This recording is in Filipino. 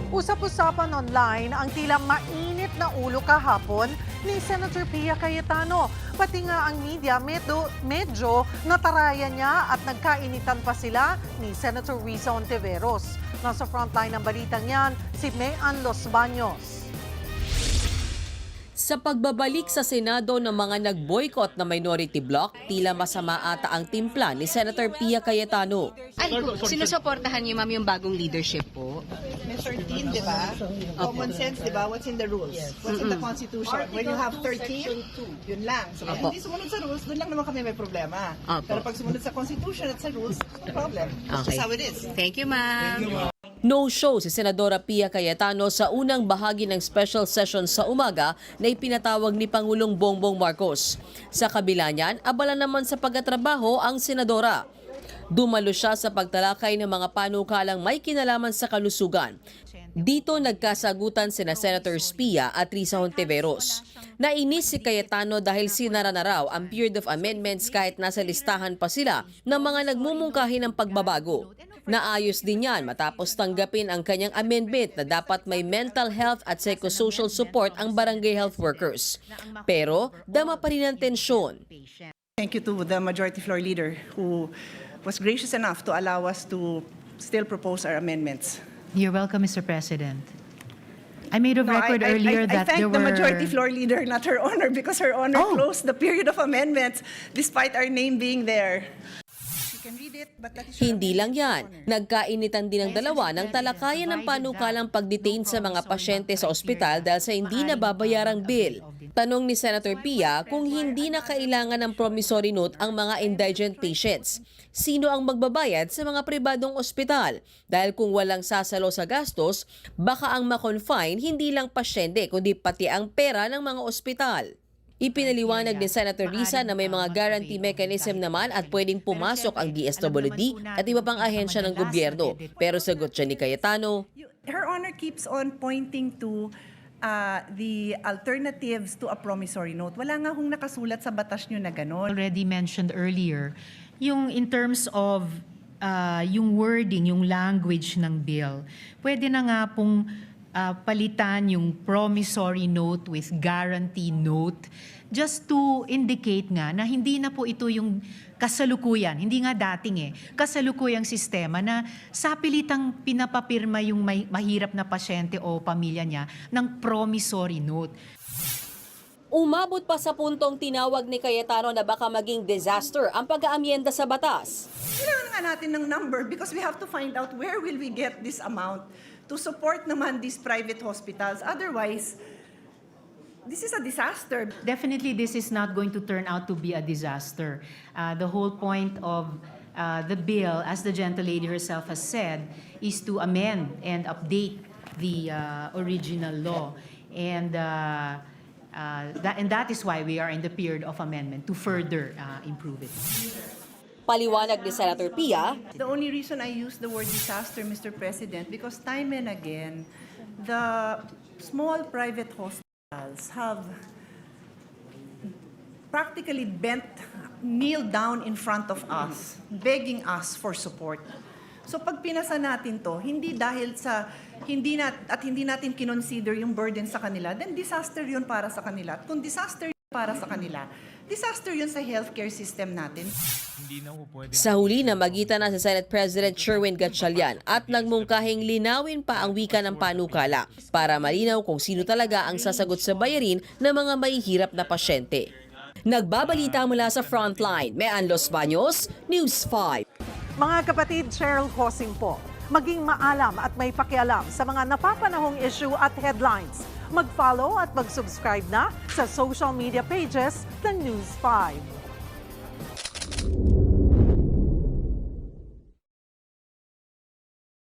Usap-usapan online ang tila mainit na ulo kahapon ni Senator Pia Cayetano. Pati nga ang media medyo nataraya niya at nagkainitan pa sila ni Senator Risa Hontiveros. Nasa frontline ng balitang yan, si Mean Los Baños. Sa pagbabalik sa Senado ng mga nag-boycott na minority bloc, tila masama ata ang timpla ni Senator Pia Cayetano. Sinusuportahan niyo, ma'am, yung bagong leadership po? May 13, di ba? Common sense, di ba? What's in the rules? What's in the Constitution? When you have 13, yun lang. So, kung hindi sumunod sa rules, doon lang naman kami may problema. Pero pag sumunod sa Constitution at sa rules, no problem. That's just how it is. Thank you, ma'am. No-show si Senadora Pia Cayetano sa unang bahagi ng special session sa umaga na ipinatawag ni Pangulong Bongbong Marcos. Sa kabila niyan, abala naman sa pagtatrabaho ang senadora. Dumalo siya sa pagtalakay ng mga panukalang may kinalaman sa kalusugan. Dito nagkasagutan sina Senators Pia at Risa Hontiveros. Nainis si Cayetano dahil sinara na raw ang period of amendments kahit nasa listahan pa sila ng mga nagmumungkahi ng pagbabago. Naayos din yan matapos tanggapin ang kanyang amendment na dapat may mental health at psychosocial support ang barangay health workers. Pero dama pa rin ang tensyon. Thank you to the Majority Floor Leader who was gracious enough to allow us to still propose our amendments. You're welcome, Mr. President. I made a record earlier that I there thank were... the Majority Floor Leader, not Her Honor, because Her Honor closed the period of amendments despite our name being there. You can read it, but that is your Hindi lang yan, nagkainitan din ang dalawa ng talakayan ng panukalang pag-detain sa mga pasyente sa ospital dahil sa hindi nababayarang bill. Tanong ni Senator Pia kung hindi na kailangan ng promissory note ang mga indigent patients. Sino ang magbabayad sa mga pribadong ospital? Dahil kung walang sasalo sa gastos, baka ang makonfine hindi lang pasyente kundi pati ang pera ng mga ospital. Ipinaliwanag ni Senator Risa na may mga guarantee mechanism naman at pwedeng pumasok ang DSWD at iba pang ahensya ng gobyerno. Pero sagot siya ni Cayetano, Her Honor keeps on pointing to the alternatives to a promissory note. Wala nga hong nakasulat sa batas nyo na gano'n. Already mentioned earlier, yung in terms of yung wording, yung language ng bill, pwede na nga pong palitan yung promissory note with guarantee note just to indicate nga na hindi na po ito yung kasalukuyan, hindi nga dating kasalukuyang sistema na sa pilitang pinapapirma yung mahirap na pasyente o pamilya niya ng promissory note. umabot pa sa puntong tinawag ni Cayetano na baka maging disaster ang pag-aamyenda sa batas. Kailangan nga natin ng number because we have to find out where will we get this amount to support naman these private hospitals. Otherwise, this is a disaster. Definitely, this is not going to turn out to be a disaster. The whole point of the bill, as the gentle lady herself has said, is to amend and update the original law. And that is why we are in the period of amendment, to further improve it. Paliwanag ni Senator Pia, The only reason I use the word disaster, Mr. President, because time and again, the small private hospitals have practically kneeled down in front of us, begging us for support. So pag pinasa natin to, hindi dahil sa hindi natin kinonsider yung burden sa kanila, then disaster yun para sa kanila. At kung disaster yun para sa kanila, disaster yun sa healthcare system natin. sa huli na magitan na si Senate President Sherwin Gatchalian at nagmungkahing linawin pa ang wika ng panukala para malinaw kung sino talaga ang sasagot sa bayarin ng mga mahihirap na pasyente. Nagbabalita mula sa Frontline, Mean Los Baños, News 5. Mga kapatid, Cheryl Hosing po. Maging maalam at may pakialam sa mga napapanahong issue at headlines. Mag-follow at mag-subscribe na sa social media pages ng News 5.